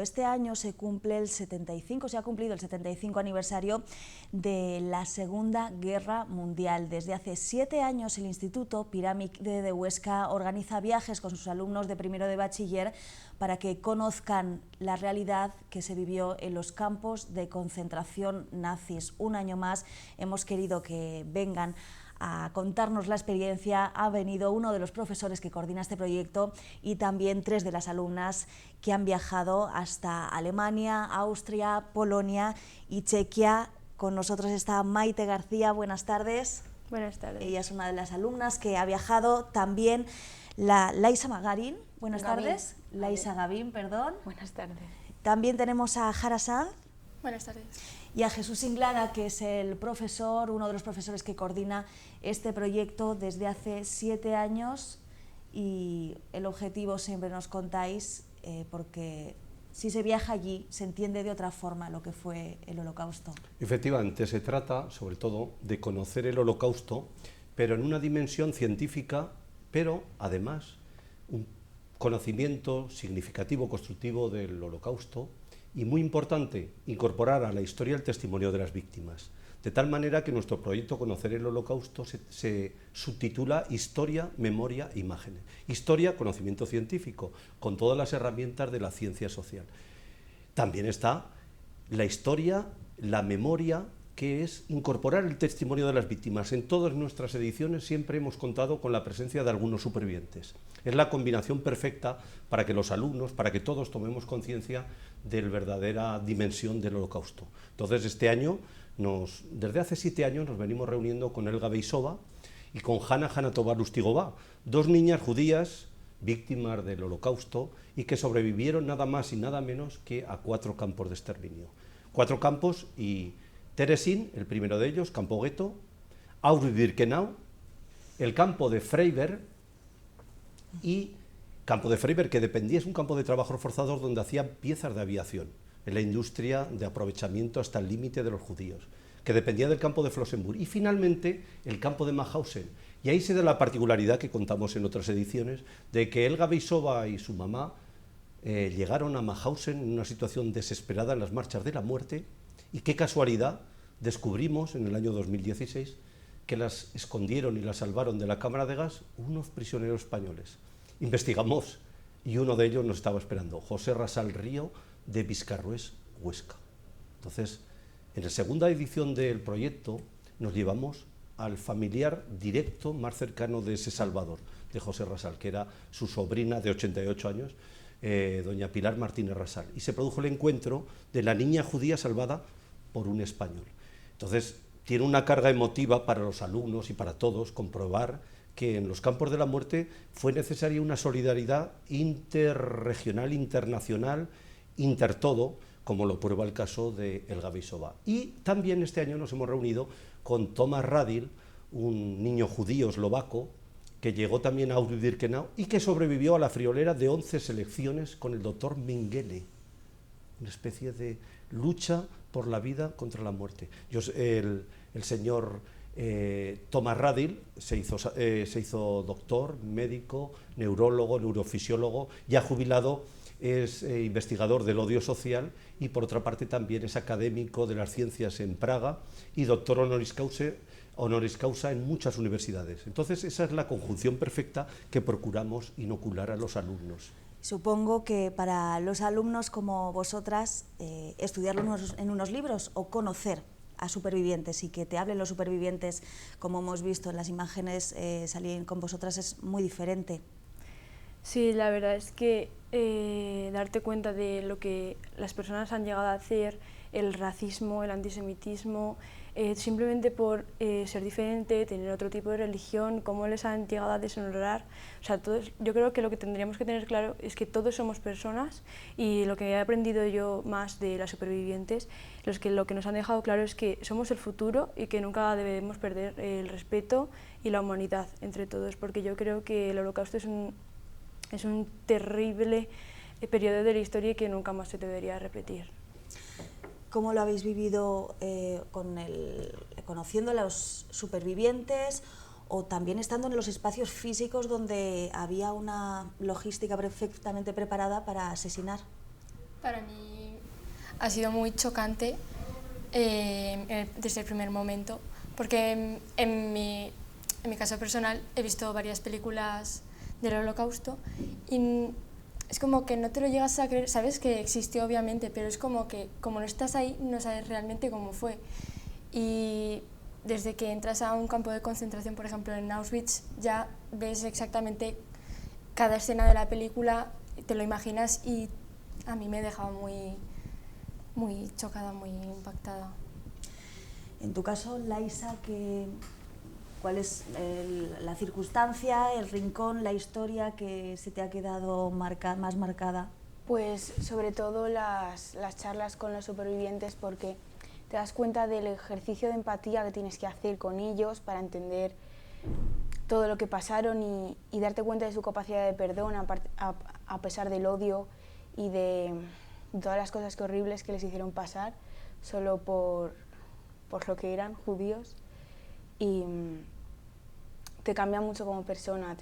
Este año se ha cumplido el 75 aniversario de la Segunda Guerra Mundial. Desde hace 7 años el Instituto Pirámide de Huesca organiza viajes con sus alumnos de primero de bachiller para que conozcan la realidad que se vivió en los campos de concentración nazis. Un año más hemos querido que vengan a contarnos la experiencia. Ha venido uno de los profesores que coordina este proyecto y también 3 de las alumnas que han viajado hasta Alemania, Austria, Polonia y Chequia. Con nosotros está Maite García. Buenas tardes. Buenas tardes. Ella es una de las alumnas que ha viajado. También Laisa Magarín. Buenas tardes. Laisa Gavín, perdón. Buenas tardes. También tenemos a Jara Sanz. Buenas tardes. Y a Jesús Inglada, que es el profesor, uno de los profesores que coordina este proyecto desde hace 7 años, y el objetivo siempre nos contáis, porque si se viaja allí se entiende de otra forma lo que fue el Holocausto. Efectivamente, se trata sobre todo de conocer el Holocausto, pero en una dimensión científica, pero además un conocimiento significativo, constructivo del Holocausto. Y muy importante, incorporar a la historia el testimonio de las víctimas, de tal manera que nuestro proyecto Conocer el Holocausto se subtitula Historia, Memoria, Imágenes. Historia, conocimiento científico, con todas las herramientas de la ciencia social. También está la historia, la memoria, que es incorporar el testimonio de las víctimas. En todas nuestras ediciones siempre hemos contado con la presencia de algunos supervivientes. Es la combinación perfecta para que los alumnos, para que todos tomemos conciencia de la verdadera dimensión del Holocausto. Entonces, este año, desde hace 7 años, nos venimos reuniendo con Elga Beisova y con Hanna Tovar-Lustigova, 2 niñas judías víctimas del Holocausto y que sobrevivieron nada más y nada menos que a 4 campos de exterminio. 4 campos, y Teresin, el primero de ellos, campo Ghetto, Auschwitz-Birkenau, el campo de Freiberg, y campo de Freiberg, que dependía, es un campo de trabajos forzados donde hacían piezas de aviación, en la industria de aprovechamiento hasta el límite de los judíos, que dependía del campo de Flossenburg, y finalmente el campo de Mauthausen. Y ahí se da la particularidad que contamos en otras ediciones, de que Elga Beisova y su mamá llegaron a Mauthausen en una situación desesperada en las marchas de la muerte, y qué casualidad, descubrimos en el año 2016 que las escondieron y las salvaron de la cámara de gas unos prisioneros españoles. Investigamos y uno de ellos nos estaba esperando, José Rasal Río, de Vizcarrués, Huesca. Entonces, en la segunda edición del proyecto nos llevamos al familiar directo más cercano de ese Salvador, de José Rasal, que era su sobrina de 88 años, doña Pilar Martínez Rasal, y se produjo el encuentro de la niña judía salvada por un español. Entonces, tiene una carga emotiva para los alumnos y para todos comprobar que en los campos de la muerte fue necesaria una solidaridad interregional, internacional, intertodo, como lo prueba el caso de Elga Beisova. Y también este año nos hemos reunido con Tomás Radil, un niño judío eslovaco, que llegó también a Auschwitz-Birkenau y que sobrevivió a la friolera de 11 selecciones con el doctor Mengele, una especie de lucha por la vida contra la muerte. El señor Tomás Radil se hizo doctor, médico, neurólogo, neurofisiólogo, ya jubilado, es investigador del odio social y por otra parte también es académico de las ciencias en Praga y doctor honoris causa en muchas universidades. Entonces esa es la conjunción perfecta que procuramos inocular a los alumnos. Supongo que para los alumnos como vosotras, estudiarlo en unos libros o conocer a supervivientes y que te hablen los supervivientes, como hemos visto en las imágenes, salir con vosotras, es muy diferente. Sí, la verdad es que darte cuenta de lo que las personas han llegado a hacer, el racismo, el antisemitismo, simplemente por ser diferente, tener otro tipo de religión, cómo les han llegado a deshonorar. O sea, yo creo que lo que tendríamos que tener claro es que todos somos personas, y lo que he aprendido yo más de las supervivientes, lo que nos han dejado claro es que somos el futuro y que nunca debemos perder el respeto y la humanidad entre todos, porque yo creo que el Holocausto es un terrible periodo de la historia y que nunca más se debería repetir. ¿Cómo lo habéis vivido conociendo a los supervivientes o también estando en los espacios físicos donde había una logística perfectamente preparada para asesinar? Para mí ha sido muy chocante desde el primer momento, porque en mi caso personal he visto varias películas del Holocausto y es como que no te lo llegas a creer, sabes que existió obviamente, pero es como que como no estás ahí no sabes realmente cómo fue. Y desde que entras a un campo de concentración, por ejemplo en Auschwitz, ya ves exactamente cada escena de la película, te lo imaginas y a mí me dejaba muy chocada, muy impactada. En tu caso, Laisa, ¿cuál es la circunstancia, el rincón, la historia que se te ha quedado más marcada? Pues sobre todo las charlas con los supervivientes, porque te das cuenta del ejercicio de empatía que tienes que hacer con ellos para entender todo lo que pasaron y darte cuenta de su capacidad de perdón a pesar del odio y de todas las cosas horribles que les hicieron pasar solo por lo que eran judíos. Y te cambia mucho como persona.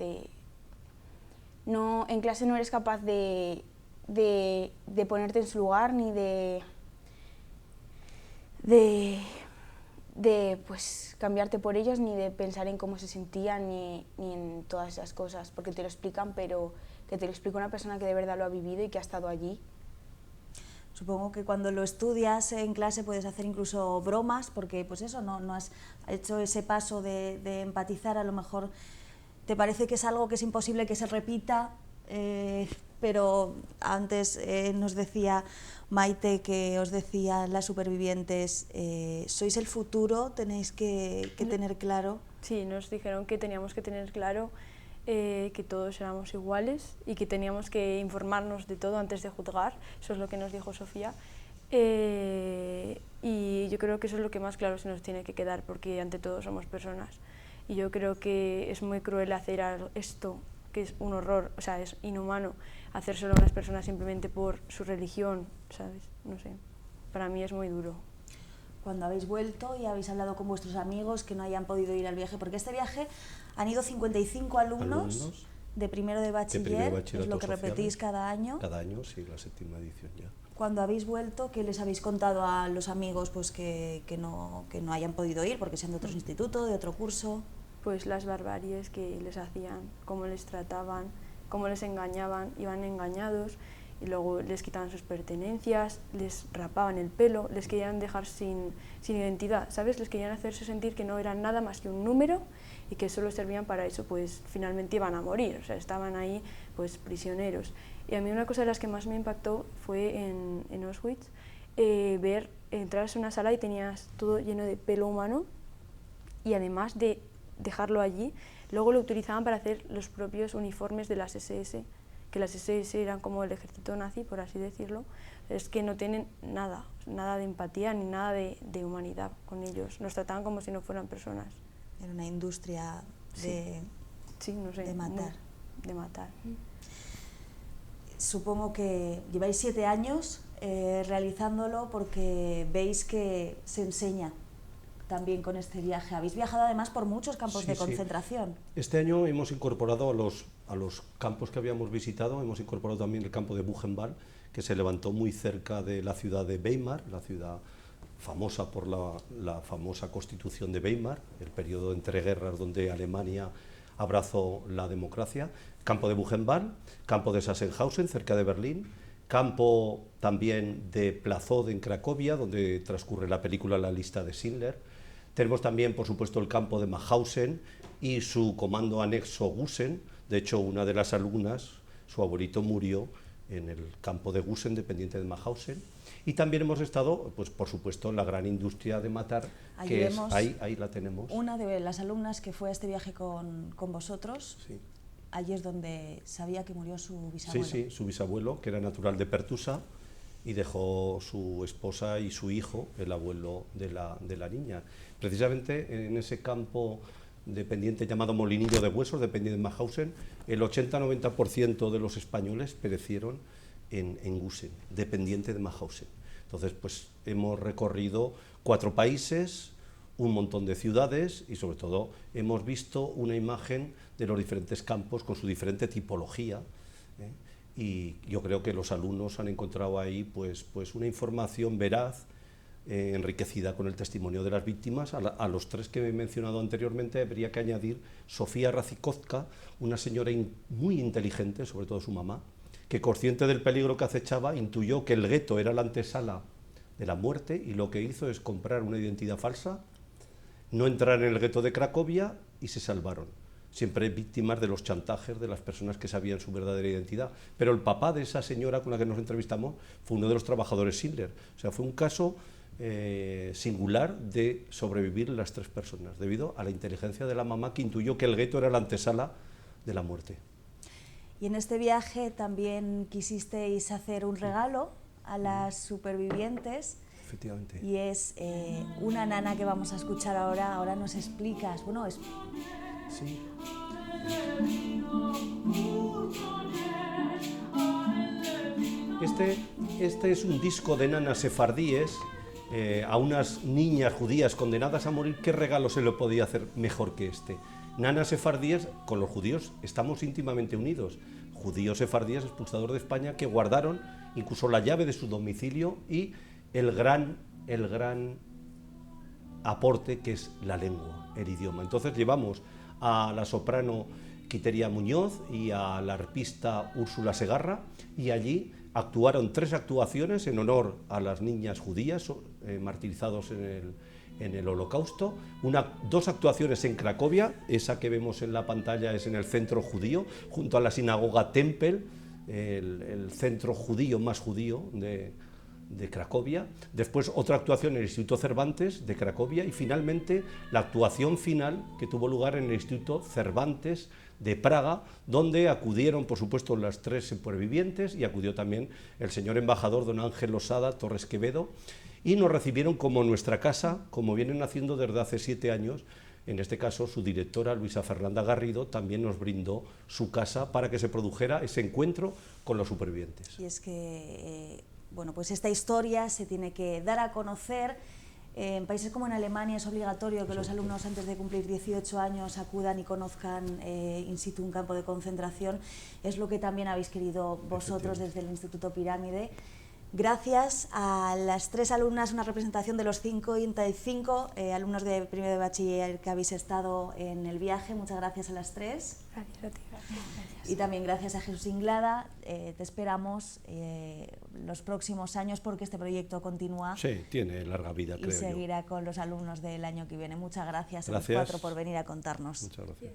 En clase no eres capaz de ponerte en su lugar ni de pues, cambiarte por ellos, ni de pensar en cómo se sentían ni en todas esas cosas, porque te lo explican, pero que te lo explica una persona que de verdad lo ha vivido y que ha estado allí. Supongo que cuando lo estudias en clase puedes hacer incluso bromas, porque pues eso, no has hecho ese paso de empatizar, a lo mejor te parece que es algo que es imposible que se repita, pero antes nos decía Maite, que os decía las supervivientes, sois el futuro, tenéis que tener claro. Sí, nos dijeron que teníamos que tener claro que todos éramos iguales y que teníamos que informarnos de todo antes de juzgar, eso es lo que nos dijo Sofía. Y yo creo que eso es lo que más claro se nos tiene que quedar, porque ante todo somos personas. Y yo creo que es muy cruel hacer esto, que es un horror, o sea, es inhumano, hacérselo a unas personas simplemente por su religión, ¿sabes? No sé, para mí es muy duro. Cuando habéis vuelto y habéis hablado con vuestros amigos que no hayan podido ir al viaje, porque este viaje han ido 55 alumnos de primero de bachiller, es lo que repetís cada año. Cada año, sí, la 7ª edición ya. Cuando habéis vuelto, ¿qué les habéis contado a los amigos pues, que no hayan podido ir, porque sean de otro instituto, de otro curso? Pues las barbaries que les hacían, cómo les trataban, cómo les engañaban, iban engañados y luego les quitaban sus pertenencias, les rapaban el pelo, les querían dejar sin identidad, ¿sabes? Les querían hacerse sentir que no eran nada más que un número y que solo servían para eso, pues finalmente iban a morir, o sea, estaban ahí pues prisioneros. Y a mí una cosa de las que más me impactó fue en Auschwitz, entrar a una sala y tenías todo lleno de pelo humano y además de dejarlo allí, luego lo utilizaban para hacer los propios uniformes de las SS, que las SS eran como el ejército nazi, por así decirlo. Es que no tienen nada de empatía ni nada de humanidad con ellos, nos trataban como si no fueran personas. Era una industria de matar. De matar. Supongo que lleváis 7 años realizándolo porque veis que se enseña también con este viaje. Habéis viajado además por muchos campos de concentración. Este año hemos incorporado a los campos que habíamos visitado, hemos incorporado también el campo de Buchenwald, que se levantó muy cerca de la ciudad de Weimar, la ciudad famosa por la famosa Constitución de Weimar, el periodo entre guerras donde Alemania abrazó la democracia. Campo de Buchenwald, campo de Sachsenhausen, cerca de Berlín, campo también de Plazod en Cracovia, donde transcurre la película La lista de Schindler. Tenemos también, por supuesto, el campo de Mauthausen y su comando anexo Gusen. De hecho, una de las alumnas, su abuelito murió en el campo de Gusen, dependiente de Mauthausen. Y también hemos estado, pues por supuesto, en la gran industria de matar, allí que es, ahí la tenemos. Una de las alumnas que fue a este viaje con vosotros, sí. Allí es donde sabía que murió su bisabuelo. Sí, su bisabuelo, que era natural de Pertusa, y dejó su esposa y su hijo, el abuelo de la niña. Precisamente en ese campo dependiente llamado Molinillo de Huesos, dependiente de Mauthausen, el 80-90% de los españoles perecieron en Gusen, dependiente de Mauthausen. Entonces, pues hemos recorrido 4 países, un montón de ciudades y sobre todo hemos visto una imagen de los diferentes campos con su diferente tipología, y yo creo que los alumnos han encontrado ahí pues una información veraz, enriquecida con el testimonio de las víctimas. A los tres que he mencionado anteriormente habría que añadir Sofía Racikovska, una señora muy inteligente, sobre todo su mamá, que consciente del peligro que acechaba, intuyó que el gueto era la antesala de la muerte y lo que hizo es comprar una identidad falsa, no entrar en el gueto de Cracovia y se salvaron. Siempre víctimas de los chantajes de las personas que sabían su verdadera identidad. Pero el papá de esa señora con la que nos entrevistamos fue uno de los trabajadores Schindler. O sea, fue un caso singular de sobrevivir las tres personas, debido a la inteligencia de la mamá que intuyó que el gueto era la antesala de la muerte. Y en este viaje también quisisteis hacer un regalo a las supervivientes. Efectivamente. Y es una nana que vamos a escuchar ahora. Ahora nos explicas, bueno, Sí. Este es un disco de nanas sefardíes a unas niñas judías condenadas a morir. ¿Qué regalo se le podía hacer mejor que este? Nanas sefardíes, con los judíos estamos íntimamente unidos. Judíos sefardíes expulsadores de España que guardaron incluso la llave de su domicilio y el gran aporte que es la lengua, el idioma. Entonces llevamos a la soprano Quiteria Muñoz y a la arpista Úrsula Segarra, y allí actuaron 3 actuaciones en honor a las niñas judías martirizados en el Holocausto, 2 actuaciones en Cracovia, esa que vemos en la pantalla es en el centro judío, junto a la sinagoga Tempel, el centro judío más judío de Cracovia, después otra actuación en el Instituto Cervantes de Cracovia y finalmente la actuación final que tuvo lugar en el Instituto Cervantes de Praga, donde acudieron por supuesto las 3 supervivientes y acudió también el señor embajador don Ángel Losada Torres Quevedo y nos recibieron como nuestra casa, como vienen haciendo desde hace 7 años. En este caso, su directora, Luisa Fernanda Garrido, también nos brindó su casa para que se produjera ese encuentro con los supervivientes. Y es que bueno, pues esta historia se tiene que dar a conocer. En países como en Alemania es obligatorio que los alumnos antes de cumplir 18 años acudan y conozcan in situ un campo de concentración. Es lo que también habéis querido vosotros desde el Instituto Pirámide. Gracias a las 3 alumnas, una representación de los 55 alumnos de primero de bachiller que habéis estado en el viaje. Muchas gracias a las 3. Gracias a ti. Gracias. Y también gracias a Jesús Inglada. Te esperamos los próximos años porque este proyecto continúa. Sí, tiene larga vida, creo yo. Y seguirá con los alumnos del año que viene. Muchas gracias a los Gracias. 4 por venir a contarnos. Muchas gracias.